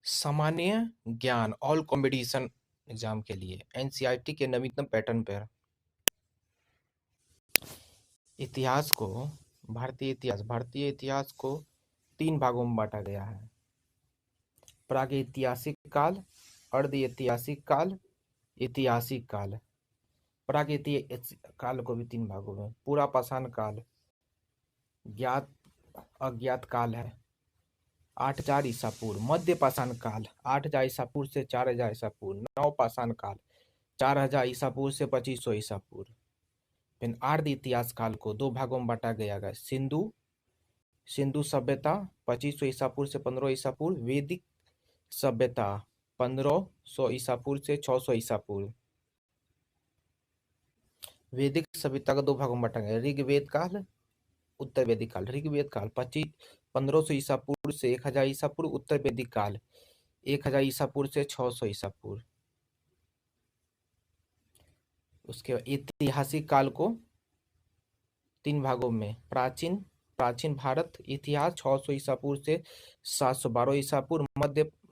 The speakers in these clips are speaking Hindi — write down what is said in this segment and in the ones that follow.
सामान्य ज्ञान ऑल कॉम्पिटिशन एग्जाम के लिए एनसीईआरटी के नवीनतम पैटर्न पर भारतीय इतिहास को 3 भागों में बांटा गया है। प्रागैतिहासिक काल, अर्धऐतिहासिक काल, ऐतिहासिक काल। प्रागैतिहासिक काल को भी 3 भागों में। पूरा पाषाण काल, ज्ञात अज्ञात काल है 8000 ईसा पूर्व। मध्य पाषाण काल 8000 ईसा पूर्व से 4000 ईसा पूर्व। नव पाषाण काल 4000 ईसा पूर्व से 2500 ईसा पूर्व। फिर आर्ध इतिहास काल को 2 भागों में बांटा गया है। सिंधु सभ्यता 2500 ईसा पूर्व से 1500 ईसा पूर्व। वैदिक सभ्यता 1500 ईसा पूर्व से 600 ईसा पूर्व। वैदिक सभ्यता को 2 भागों में बांटा गया। ऋग्वेद काल, उत्तर वैदिक काल। ऋग्वेद काल 1500 ईसा पूर्व से 1000 ईसा पूर्व। उत्तर वैदिक काल 1000 ईसा पूर्व से 600 ईसा पूर्व। उसके बाद ऐतिहासिक काल को 3 भागों में। प्राचीन भारत इतिहास 600 ईसा पूर्व से 712 ईसा पूर्व।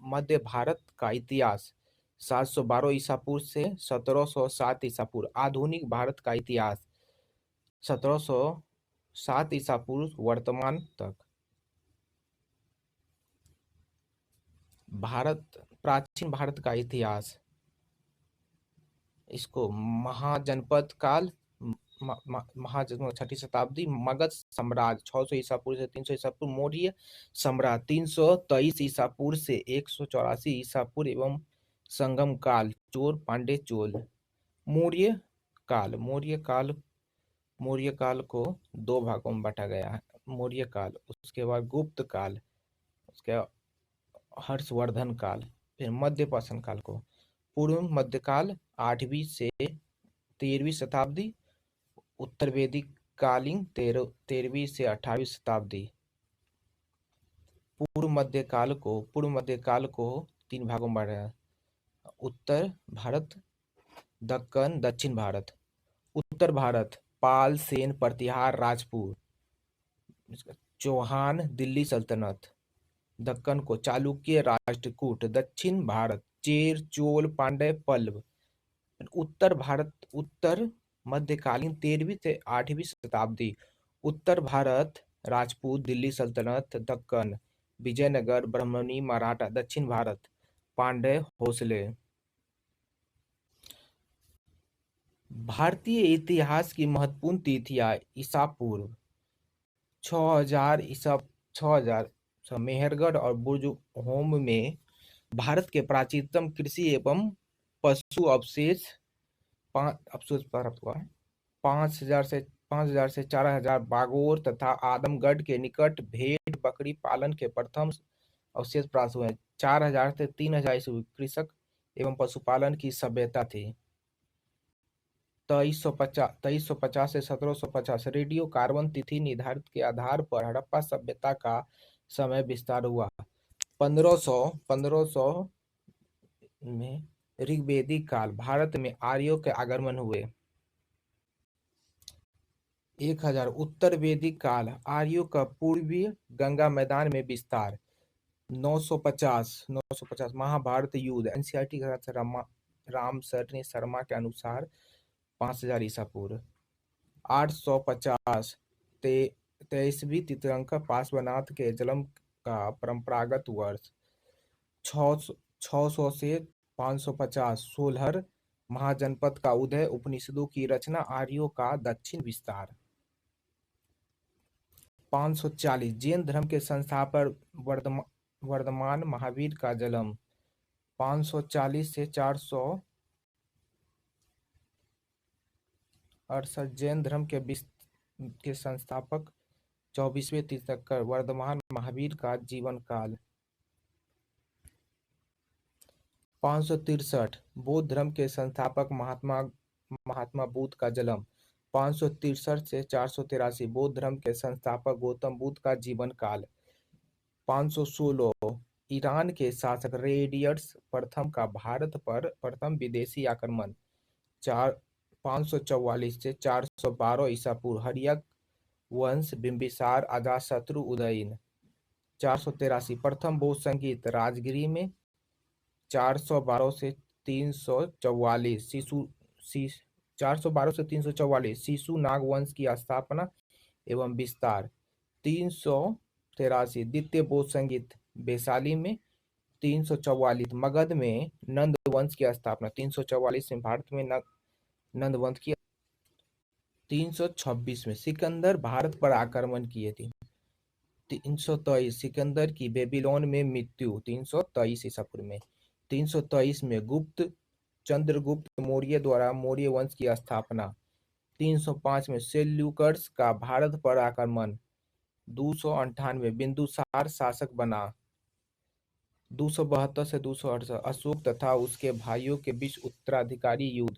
मध्य भारत का इतिहास 712 ईसा पूर्व से 1707 ईसा पूर्व। आधुनिक भारत का इतिहास 1707 ईसा पूर्व वर्तमान तक। प्राचीन भारत का इतिहास, इसको महाजनपद काल, महाजनपद 6ठी शताब्दी। मगध साम्राज्य 600 ईसा पूर्व से 300 ईसा पूर्व। मौर्य सम्राट 323 ईसा पूर्व से 184 ईसा पूर्व एवं संगम काल चोल पांड्य चोल। मौर्य काल को 2 भागों में बांटा गया है। मौर्य काल, उसके बाद गुप्त काल, उसके बाद हर्षवर्धन काल। फिर मध्य पाषाण काल को पूर्व मध्यकाल 8वीं से 13वीं शताब्दी। उत्तर वैदिक कालीन 13वीं से 18वीं शताब्दी। पूर्व मध्यकाल को 3 भागों में बांटा गया। उत्तर भारत, दक्कन, दक्षिण भारत। उत्तर भारत पाल, सेन, प्रतिहार, राजपूत, चौहान, दिल्ली सल्तनत। दक्कन को चालुक्य, राष्ट्रकूट। दक्षिण भारत चेर, चोल, पांड्य, पल्लव। उत्तर मध्यकालीन 13वीं से 8वीं शताब्दी। उत्तर भारत राजपूत, दिल्ली सल्तनत, दक्कन, विजयनगर, ब्राह्मणी, मराठा। दक्षिण भारत पांड्य, होसले। भारतीय इतिहास की महत्वपूर्ण तिथियां ईसा पूर्व 6000 मेहरगढ़ और बुर्जहोम में भारत के प्राचीनतम कृषि एवं पशु अवशेष प्राप्त हुआ है। 5000 से 4000 बागोर तथा आदमगढ़ के निकट भेड़ बकरी पालन के प्रथम अवशेष प्राप्त हुए हैं। 4000 से 3000 ईस्वी कृषक एवं पशुपालन की सभ्यता थी। 2350 से 1750 रेडियो कार्बन तिथि निर्धारित के आधार पर हड़प्पा सभ्यता का समय विस्तार हुआ। 1500 में ऋग्वेदिक काल, भारत में आर्यों के आगमन हुए। 1000 उत्तर वैदिक काल, आर्यों का पूर्वीय गंगा मैदान में विस्तार। 950 महाभारत युद्ध। एनसीईआरटी रामसरनी शर्मा के अनुसार 5000 ईसा पूर्व। 850 23वीं तीर्थंकर पार्श्वनाथ के जन्म का परंपरागत वर्ष। 600 से 550 सोलहर महाजनपद का उदय। उपनिषदों की रचना। आर्यों का दक्षिण विस्तार। 540 जैन धर्म के संस्थापक वर्धमान महावीर का जन्म। 540 से 468 जैन धर्म के संस्थापक 24वें तीर्थंकर वर्धमान महावीर का जीवन काल। 563 बौद्ध धर्म के संस्थापक महात्मा बुद्ध का जन्म। 563 से 483 बौद्ध धर्म के संस्थापक गौतम बुद्ध का जीवन काल। 516 ईरान के शासक रेडियस प्रथम का भारत पर प्रथम विदेशी आक्रमण। 544 से 412 ईसा पूर्व हर्यक वंश, बिंबिसार, अजातशत्रु, उदयन। 483 प्रथम बौद्ध संगीत राजगिरी में। 412 से 344 412 से 344 शिशु नाग वंश की स्थापना एवं विस्तार। 383 द्वितीय बौद्ध संगीत वैशाली में। 344 मगध में नंद वंश की स्थापना। 344 में भारत में नंद वंश की। 326 में सिकंदर भारत पर आक्रमण किए थे। 323 सिकंदर की बेबीलोन में मृत्यु। 323 ईसा पूर्व में। 323 में चंद्रगुप्त मौर्य द्वारा मौर्य वंश की स्थापना। 305 में सेल्यूकर्स का भारत पर आक्रमण। 298 बिंदुसार शासक बना। 272 से 268 अशोक तथा उसके भाइयों के बीच उत्तराधिकारी युद्ध।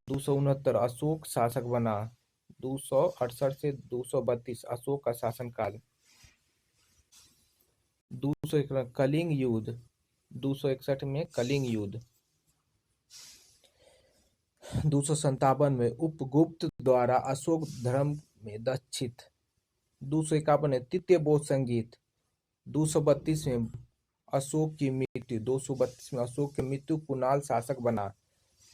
269 अशोक शासक बना। 268 से 232 अशोक का शासनकाल। 261 कलिंग युद्ध। 261 में कलिंग युद्ध। 257 में उपगुप्त द्वारा अशोक धर्म में दीक्षित। 251 में तृतीय बौद्ध संगीत। 232 में अशोक की मृत्यु। 232 में अशोक की मृत्यु कुणाल शासक बना।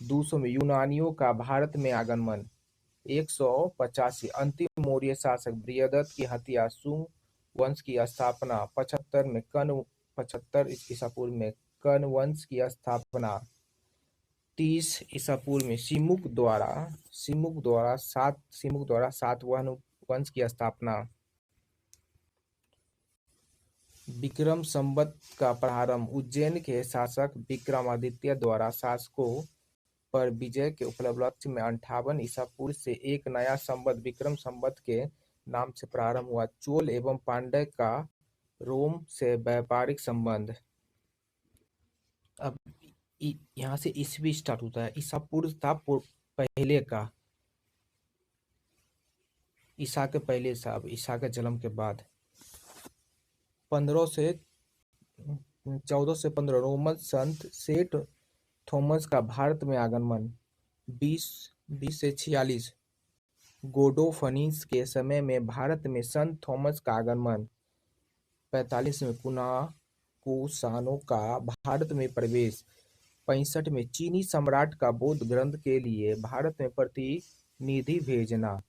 200 में यूनानियों का भारत में आगमन। 185 अंतिम मौर्य शासक बृहदत्त की हत्या। शुंग वंश की स्थापना। 75 ईसा पूर्व में कर्ण वंश की स्थापना। 30 ईसा पूर्व में सिमुक द्वारा सातवाहन वंश की स्थापना। विक्रम संवत का प्रारंभ। उज्जैन के शासक विक्रमादित्य द्वारा शासकों पर विजय के उपलक्ष्य में 58 ईसा पूर्व से एक नया संवत विक्रम संवत के नाम से प्रारंभ हुआ। चोल एवं पांड्य का रोम से व्यापारिक संबंध। अब यहाँ से ईस्वी स्टार्ट होता है। ईसा पूर्व था पहले का, ईसा के पहले साहब, ईसा के जन्म के बाद। 14 से 15 रोमन संत सेंट थॉमस का भारत में आगमन। 20 से 46 गोडोफनीस के समय में भारत में संत थॉमस का आगमन। 45 में कुशानों का भारत में प्रवेश। 65 में चीनी सम्राट का बौद्ध ग्रंथ के लिए भारत में प्रतिनिधि भेजना।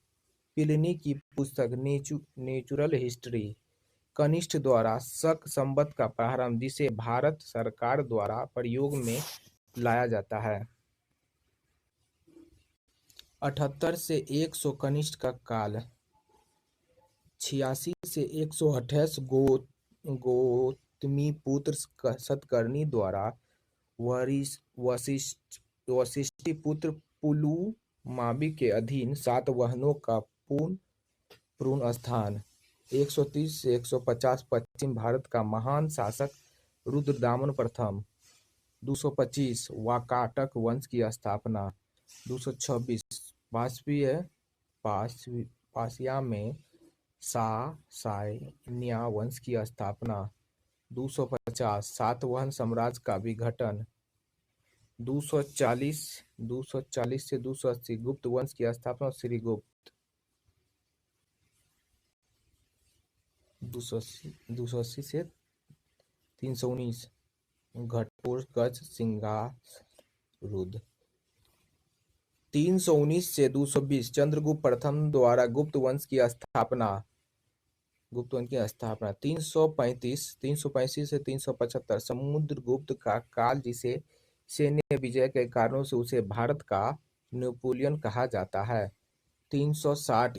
प्लिनी की पुस्तक नेचुरल हिस्ट्री। कनिष्ठ द्वारा शक संवत का प्रारंभ, जिसे भारत सरकार द्वारा प्रयोग में लाया जाता है। 78 से 100 कनिष्ठ का काल। 86 से 128 गौतमीपुत्र सतकर्णी द्वारा वशिष्ठिपुत्र पुलुमावी के अधीन सातवाहनों का पूर्ण स्थान। 130 से 150 पश्चिम भारत का महान शासक रुद्रदामन प्रथम। 225 वाकाटक वंश की स्थापना। 226 पासिया में सायनिया वंश की स्थापना। 250 सातवाहन साम्राज्य का विघटन। 240 से 280 गुप्त वंश की स्थापना। श्रीगुप्त। 280 से 319 घटोत्कच सिंहासरुद्ध। 319 से 220 चंद्रगुप्त प्रथम द्वारा गुप्त वंश की स्थापना। 335 से 375 समुद्रगुप्त का काल, जिसे सैन्य विजय के कारणों से उसे भारत का नेपोलियन कहा जाता है। 360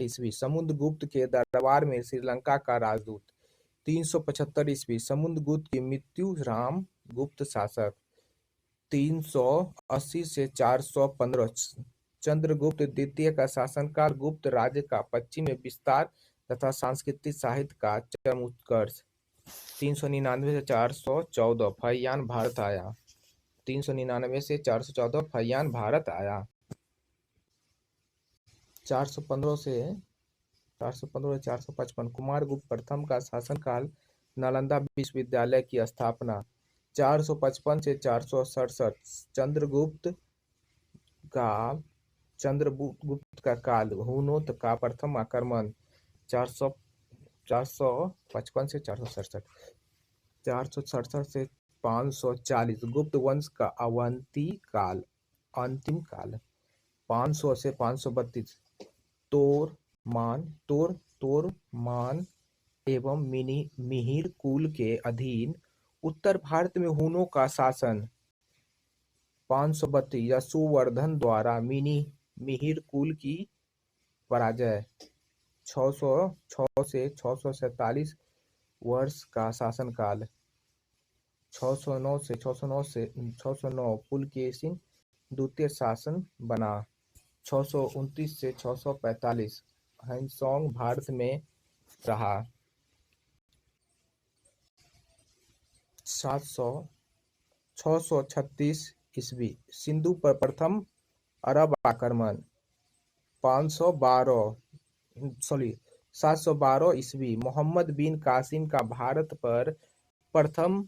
ईस्वी समुद्रगुप्त के दरबार में श्रीलंका का राजदूत। 375 ईस्वी समुद्रगुप्त की मृत्यु, राम गुप्त शासक। 380 से 415 चंद्रगुप्त द्वितीय का शासनकाल, गुप्त राज्य का पश्चिम में विस्तार तथा सांस्कृतिक साहित्य का चरम उत्कर्ष। 399 से 414 फैयान भारत आया। 399 से 414 फैयान भारत आया। 415 से 455 कुमारगुप्त प्रथम का शासनकाल, नालंदा विश्वविद्यालय की स्थापना। 455 से 467 चंद्रगुप्त का काल, हुनों का प्रथम आक्रमण। 455 से 467 467 से 540 गुप्त वंश का अवंती काल, अंतिम काल। 500 से 532 तोरमान एवं मिहिर कुल के अधीन उत्तर भारत में हुनों का शासन। 532 यशोवर्धन द्वारा मिहिर कुल की पराजय। 606 से 647 वर्ष का शासनकाल। 609 से 609 पुलकेशिन द्वितीय शासन बना। 629 से 645 हैंसोंग भारत में रहा। 636 ईस्वी सिंधु पर प्रथम अरब आक्रमण। 712 ईस्वी मोहम्मद बिन कासिम का भारत पर प्रथम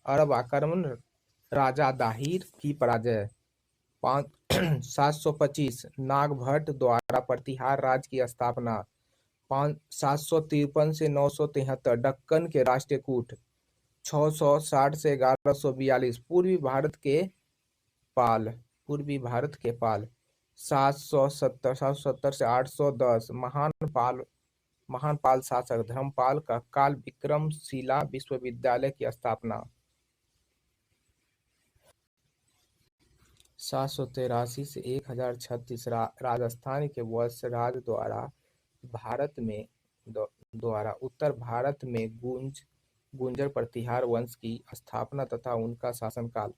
अरब आक्रमण, राजा दाहिर की पराजय। 725 नागभट्ट द्वारा प्रतिहार राज्य की स्थापना। 753 से 973 दक्कन के राष्ट्रकूट। 660 से 1142 पूर्वी भारत के पाल। 770 से 810 महान पाल शासक धर्मपाल का काल विक्रमशिला विश्वविद्यालय की स्थापना। 783 से 1036 राजस्थान के वत्सराज द्वारा उत्तर भारत में गुंजर प्रतिहार वंश की स्थापना तथा उनका शासनकाल।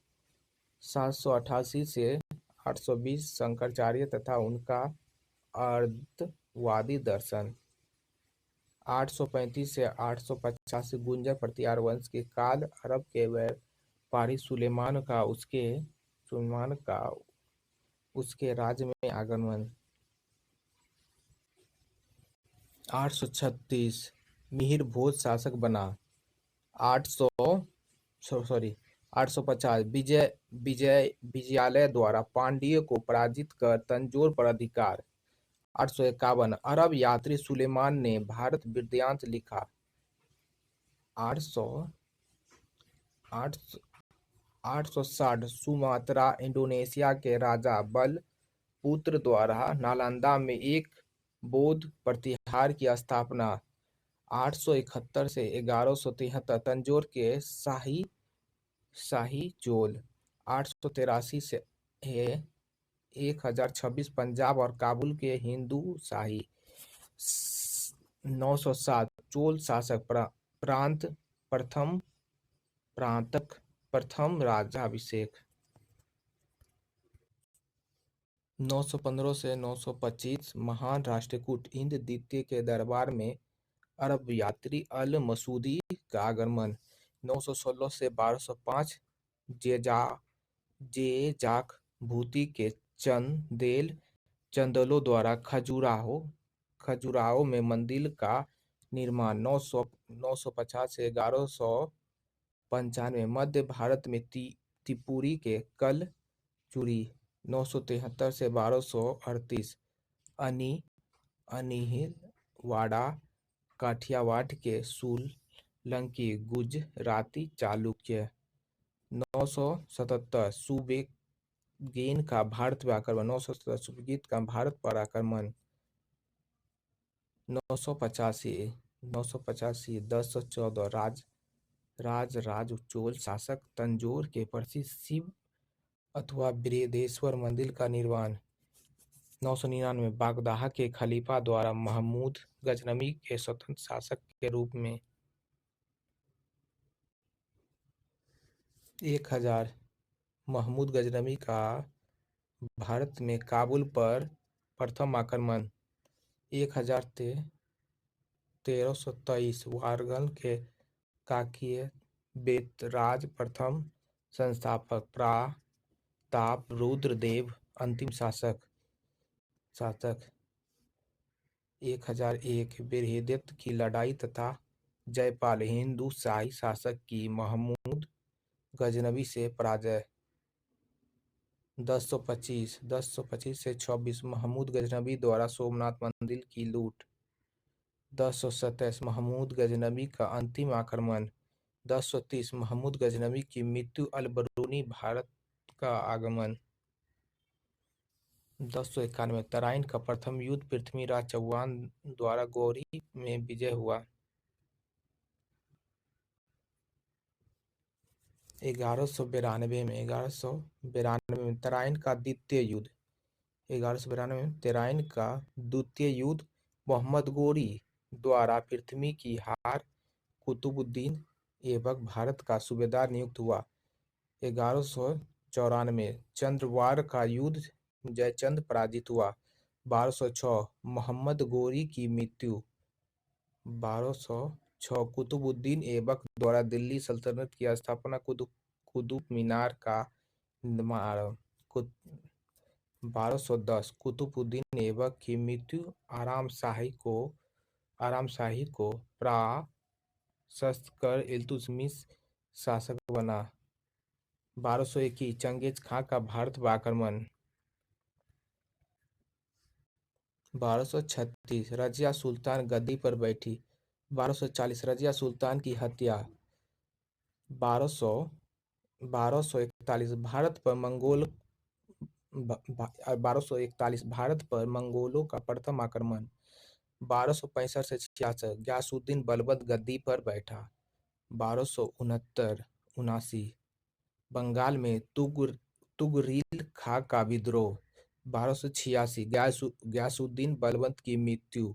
788 से 820 शंकराचार्य तथा उनका अर्धवादी दर्शन। 835 से 885 गुंजर प्रतिहार वंश के काल अरब के व्यापारी सुलेमान का उसके राज्य में आगमन। 836 मिहिर भोज शासक बना। 850 विजयालय द्वारा पांड्य को पराजित कर तंजौर पर अधिकार। 851 अरब यात्री सुलेमान ने भारत वृत्तांत लिखा। 860 सुमात्रा इंडोनेशिया के राजा बलपुत्र द्वारा नालंदा में एक बौद्ध प्रतिहार की स्थापना। 871 से 1173 तंजौर के शाही चोल। 883 से 1026 पंजाब और काबुल के हिंदू शाही। 907 चोल शासक प्रांतक प्रथम राज्याभिषेक। 915 से 925 महान राष्ट्रकूट हिंद द्वितीय के दरबार में अरब यात्री अल मसूदी का आगमन। 916 से 1205 जेजाक भूति के चंदेलों द्वारा खजुराहो में मंदिर का निर्माण। 950 से 1195 मध्य भारत में त्रिपुरी के कल चूरी। 973 से 1238 अनिहिलवाड़ा काठियावाड़ के सोलंकी गुजराती चालुक्य। 977 सुबेगेन का भारत पर आक्रमण। 977 सुबेगेन का भारत पर आक्रमण। 985 1014 राज चोल शासक तंजौर के प्रसिद्ध शिव अथवा बृहदेश्वर मंदिर का निर्माण। 999 बागदाह के खलीफा द्वारा महमूद गजनवी के स्वतंत्र शासक के रूप में। 1000 महमूद गजनवी का भारत में काबुल पर प्रथम आक्रमण। 1323 वारंगल के काकीय बेतराज प्रथम संस्थापक। प्रताप रुद्र देव अंतिम शासक। 1001 बृहदेव की लड़ाई तथा जयपाल हिंदू शाही शासक की महमूद गजनवी से पराजय। 1025 से 26 महमूद गजनवी द्वारा सोमनाथ मंदिर की लूट। 1027 महमूद गजनवी का अंतिम आक्रमण। 1030 महमूद गजनवी की मृत्यु, अल बरूनी भारत का आगमन। 1091 तराइन का प्रथम युद्ध, पृथ्वीराज चौहान द्वारा गौरी में विजय हुआ। 1192 में तराइन का द्वितीय युद्ध। 1192 में तराइन का द्वितीय युद्ध, मोहम्मद गौरी द्वारा पृथ्वी की हार, कुतुबुद्दीन ऐबक भारत का सूबेदार नियुक्त हुआ। 1194 चंद्रवार का युद्ध, जयचंद पराजित हुआ। 1206 मोहम्मद गौरी की मृत्यु। 1206 कुतुबुद्दीन ऐबक द्वारा दिल्ली सल्तनत की स्थापना, कुतुब मीनार का निर्माण। 1210 कुतुबुद्दीन ऐबक की मृत्यु, आराम शाही को परास्त कर इल्तुतमिश शासक बना। 1221 चंगेज खां का भारत पर आक्रमण। 1236 रजिया सुल्तान गद्दी पर बैठी। 1240 रजिया सुल्तान की हत्या। 1241 भारत पर मंगोलों का प्रथम आक्रमण। 1265 से 66 गयासुद्दीन बलबन गद्दी पर बैठा। 1269 बंगाल में तुगरिल खां का विद्रोह। 1286 गयासुद्दीन बलबन की मृत्यु।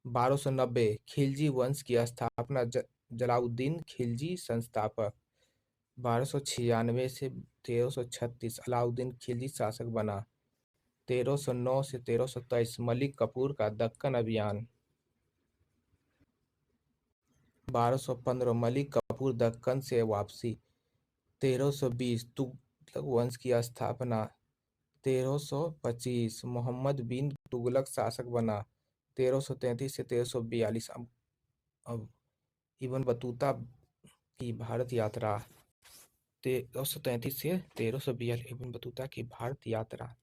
1290 खिलजी वंश की स्थापना, जलालुद्दीन खिलजी संस्थापक। 1296 से 1336 अलाउद्दीन खिलजी शासक बना। 1309 से 1323 मलिक कफूर का दक्कन अभियान। 1215 मलिक कफूर दक्कन से वापसी। 1320 तुगलक वंश की स्थापना। 1325 मोहम्मद बिन तुगलक शासक बना। 1333 से 1342 अब इब्न बतूता की भारत यात्रा। 1333 से 1342 इब्न बतूता की भारत यात्रा।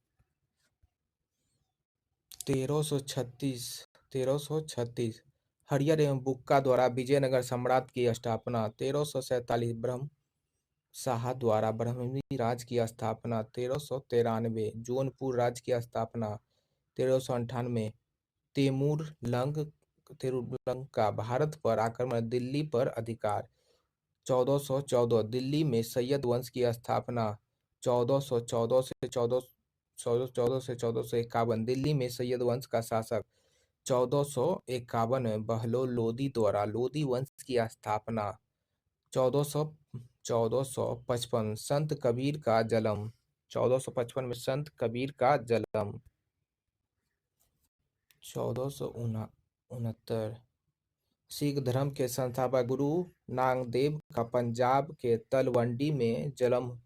1336 हरियर एवं बुक्का द्वारा विजयनगर सम्राट की स्थापना। 1347 ब्रह्म शाह द्वारा ब्रह्मणी राज की स्थापना। 1393 जौनपुर राज्य की स्थापना। 1398 तैमूरलंग का भारत पर आक्रमण, दिल्ली पर अधिकार। 1414 दिल्ली में सैयद वंश की स्थापना। 1414 से 1451 दिल्ली में सैयद वंश का शासक। 1451 में बहलोल लोदी द्वारा लोदी वंश की स्थापना। 1455 संत कबीर का जन्म। 1455 में संत कबीर का जन्म। 1469 सिख धर्म के संस्थापक गुरु नानक देव का पंजाब के तलवंडी में जन्म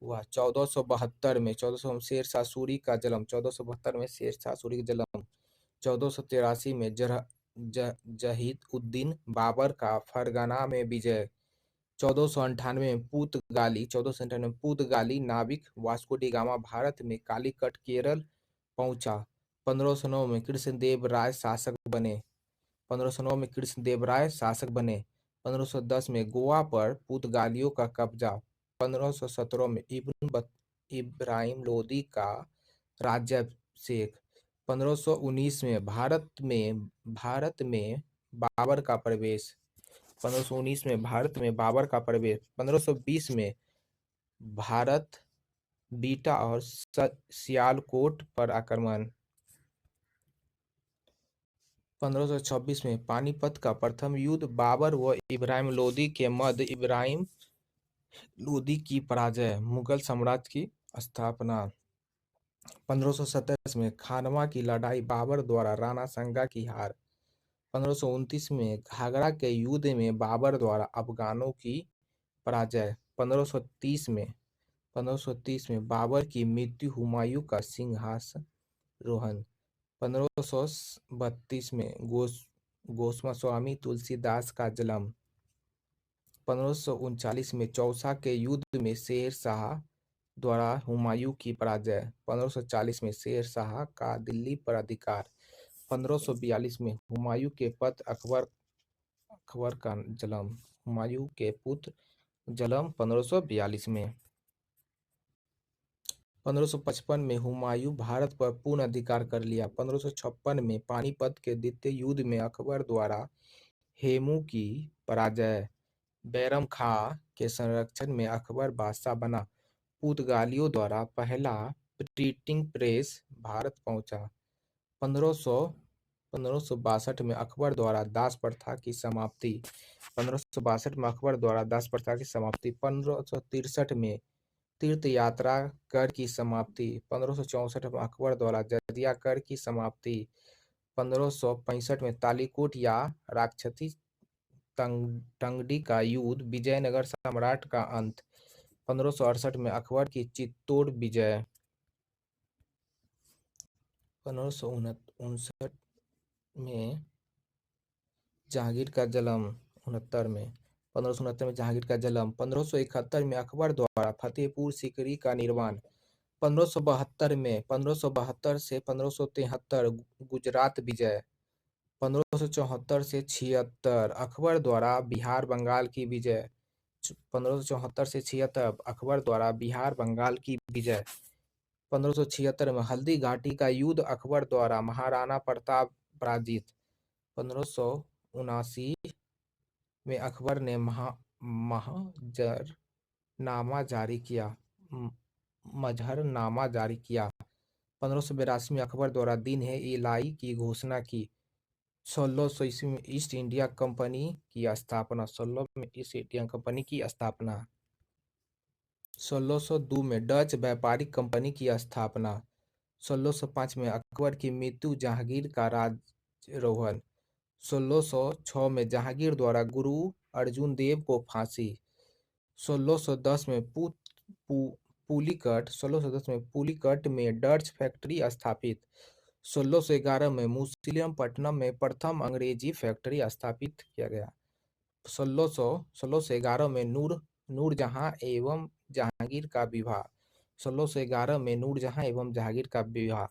हुआ। 1472 में शेरशाह सूरी का जन्म। 1472 में शेरशाह सूरी का जन्म। 1483 में जहीद-उद-दीन बाबर का फरगना में विजय। 1498 में पुर्तगाली नाविक वास्को डी गामा भारत में कालीकट केरल पहुंचा। 1509 में कृष्णदेव राय शासक बने। 1510 में गोवा पर पुर्तगालियों का कब्जा। 1517 में इब्राहिम लोदी का राज्याभिषेक। 1519 में भारत में बाबर का प्रवेश। 1520 में भारत बीटा और सियालकोट पर आक्रमण। 1526 में पानीपत का प्रथम युद्ध, बाबर व इब्राहिम लोदी के मध्य इब्राहिम लोदी की पराजय, मुगल साम्राज्य की स्थापना। 1527 में खानवा की लड़ाई, बाबर द्वारा राणा संगा की हार। 1529 में घाघरा के युद्ध में बाबर द्वारा अफगानों की पराजय। 1530 में बाबर की मृत्यु, हुमायूं का सिंहासरोहण। 1532 में गोस्वामी तुलसीदास का जन्म। 1539 में चौसा के युद्ध में शेर शाह द्वारा हुमायूं की पराजय। 1540 में शेर शाह का दिल्ली पर अधिकार। 1542 में हुमायूं के पुत्र अकबर का जन्म। हुमायूं के पुत्र जन्म 1542 में। 1555 में हुमायूं भारत पर पूर्ण अधिकार कर लिया। 1556 में पानीपत के द्वितीय युद्ध में अकबर द्वारा हेमू की पराजय। बैरम खां के संरक्षण में अकबर बादशाह बना। पुर्तगालियों द्वारा पहला प्रिंटिंग प्रेस भारत पहुंचा। 1562 में अकबर द्वारा दास प्रथा की समाप्ति। 1562 में अकबर द्वारा दास प्रथा की समाप्ति। 1563 में तीर्थ यात्रा कर की समाप्ति। 1564 में अकबर द्वारा जजिया कर की समाप्ति। 1565 में तालीकोट या राक्षसी तंगडी का युद्ध, विजयनगर सम्राट का अंत। 1568 में अकबर की चित्तौड़ विजय। 1559 में जहांगीर का जन्म। 1571 में अकबर द्वारा फतेहपुर सीकरी का निर्माण। 1572 से 1573 गुजरात विजय। 1574 से 76 अकबर द्वारा बिहार बंगाल की विजय। 1574 से 76 अकबर द्वारा बिहार बंगाल की विजय। 1576 में हल्दी घाटी का युद्ध, अकबर द्वारा महाराणा प्रताप पराजित। 1579 में अकबर ने मजहरनामा जारी किया। 1582 में अकबर द्वारा दिन-ए-इलाही की घोषणा की। 1600 ईस्वी में ईस्ट इंडिया कंपनी की स्थापना। 1602 में डच व्यापारिक कंपनी की स्थापना। 1605 में अकबर की मृत्यु, जहांगीर का राजारोहण। 1606 में जहांगीर द्वारा गुरु अर्जुन देव को फांसी। 1610 में पुलिकट में डच फैक्ट्री स्थापित। 1611 में मुसलिमपट्टनम में प्रथम अंग्रेजी फैक्ट्री स्थापित किया गया। 1611 में नूरजहां एवं जहांगीर का विवाह। 1611 में नूरजहां एवं जहांगीर का विवाह।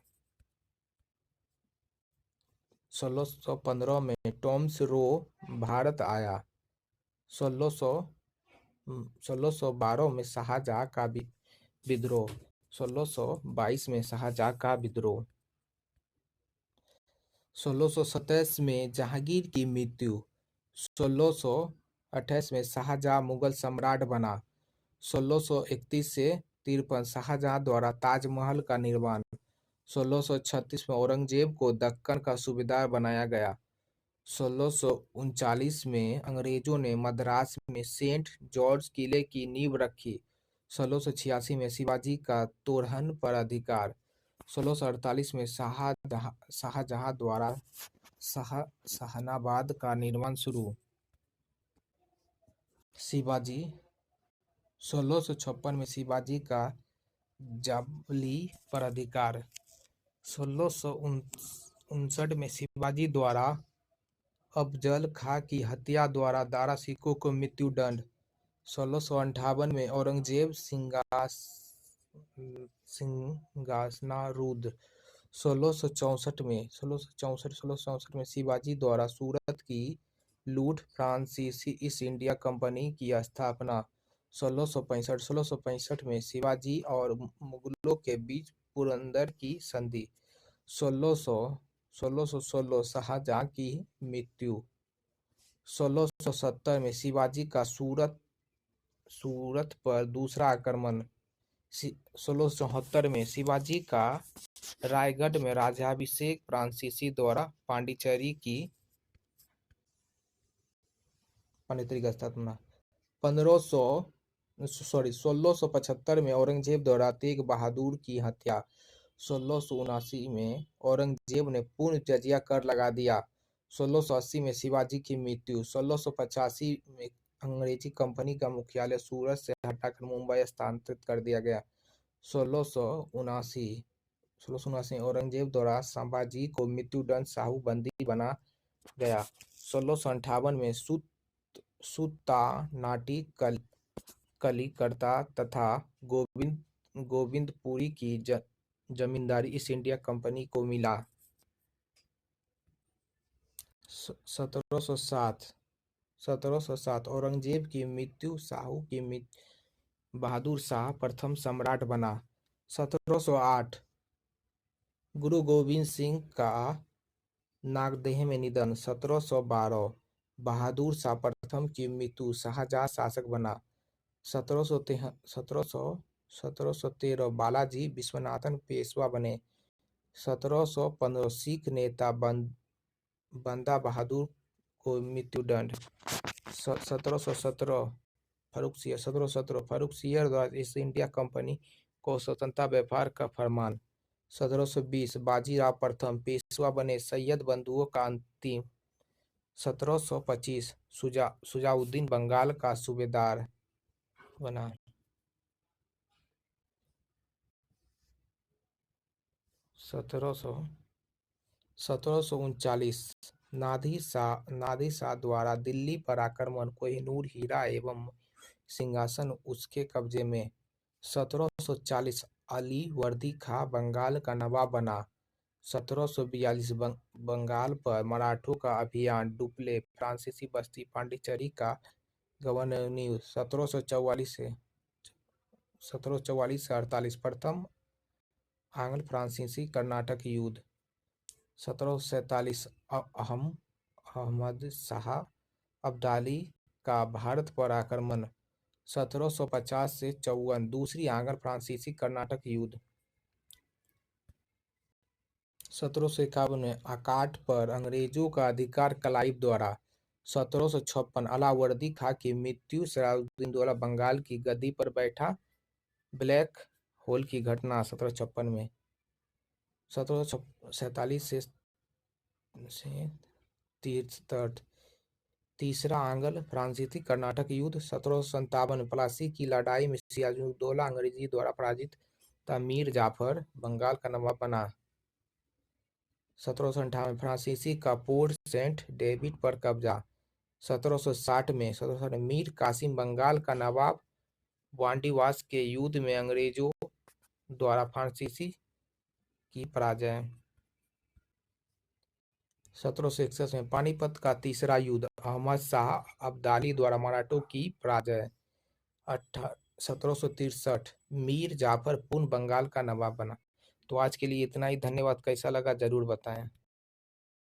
1615 में टॉमस रो भारत आया। 1612 में शाहजहां का विद्रोह। 1622 में शाहजहां का विद्रोह। 1627 में जहांगीर की मृत्यु। 1628 में शाहजहां मुगल सम्राट बना। 1631 से 53 शाहजहां द्वारा ताजमहल का निर्माण। 1636 में औरंगजेब को दक्कन का सूबेदार बनाया गया। 1639 में अंग्रेजों ने मद्रास में सेंट जॉर्ज किले की नींव रखी। 1686 में शिवाजी का तोरहन पर अधिकार। 1648 में शाहजहां द्वारा शाहनाबाद का निर्माण शुरू। शिवाजी 1656 में शिवाजी का जावली पर अधिकार। 1659 में शिवाजी द्वारा अफजल खां की हत्या द्वारा दारा सिकों को मृत्युदंड। 1658 में औरंगजेब सिंहासनारूढ़। 1664 में शिवाजी द्वारा सूरत की लूट, फ्रांसीसी ईस्ट इंडिया कंपनी की स्थापना। 1665 में शिवाजी और मुगलों के बीच पुरंदर की संधि। 1616 शाहजहां की मृत्यु। 1670 में शिवाजी का सूरत पर दूसरा आक्रमण। 1674 में शिवाजी का रायगढ़ में राज्याभिषेक, फ्रांसीसी द्वारा पांडिचेरी की स्थापना। 1675 में औरंगजेब द्वारा तेग बहादुर की हत्या। 1679 में औरंगजेब ने पूर्ण जजिया कर लगा दिया। 1680 में शिवाजी की मृत्यु। 1685 में अंग्रेजी कंपनी का मुख्यालय सूरत से हटाकर मुंबई स्थानांतरित कर दिया गया। 1679 में औरंगजेब द्वारा संभाजी को मृत्युदंड साहूबंदी बना गया। 1658 में सुल्तानाती कलिकता तथा गोविंदपुरी की जमींदारी ईस्ट इंडिया कंपनी को मिला। 1707 1707 औरंगजेब की मृत्यु, शाहू की मृत्यु, बहादुर शाह प्रथम सम्राट बना। 1708 गुरु गोविंद सिंह का नागदेह में निधन। 1712 बहादुर शाह प्रथम की मृत्यु, शाहजहां शासक बना। 1713 बालाजी विश्वनाथन पेशवा बने। 1715 सिख नेता बंदा बहादुर को मृत्युदंड। 1717 फर्रुख सियर द्वारा ईस्ट इंडिया कंपनी को स्वतंत्रता व्यापार का फरमान। 1720 बाजीराव प्रथम पेशवा बने। सैयद बंधुओं का अंतिम। 1725 शुजाउद्दीन बंगाल का सूबेदार बना। 1739 नादिर शाह द्वारा दिल्ली पर आक्रमण, कोहिनूर हीरा एवं सिंहासन उसके कब्जे में। 1740 अली वर्दी खां बंगाल का नवाब बना। 1742 बंगाल पर मराठों का अभियान, डुप्ले फ्रांसीसी बस्ती पांडिचेरी का गवर्नर नियुक्त। 1744 से 48 प्रथम आंग्ल फ्रांसीसी कर्नाटक युद्ध। 1747 अहमद शाह अब्दाली का भारत पर आक्रमण। 1750 से 54 दूसरी आंग्ल फ्रांसीसी कर्नाटक युद्ध। 1751 में अकाट पर अंग्रेजों का अधिकार क्लाइव द्वारा। 1756 अलावर्दी खां की मृत्यु, सलाउद्दीन द्वारा बंगाल की गद्दी पर बैठा। ब्लैक होल की घटना 1756 में। 1747 से 63 तीसरा आंग्ल फ्रांसीसी कर्नाटक युद्ध। 1757 प्लासी की लड़ाई में सिराजुद्दौला अंग्रेजी द्वारा पराजित था। मीर जाफर बंगाल का नवाब बना। 1758 फ्रांसीसी का पोर्ट सेंट डेविड पर कब्जा। 1760 में मीर कासिम बंगाल का नवाब। वांडीवास के युद्ध में अंग्रेजों द्वारा फ्रांसीसी की पराजय। 1761 में पानीपत का तीसरा युद्ध, अहमद शाह अब्दाली द्वारा मराठों की पराजय। 1763 मीर जाफर पुनः बंगाल का नवाब बना। तो आज के लिए इतना ही। धन्यवाद। कैसा लगा जरूर बताएं।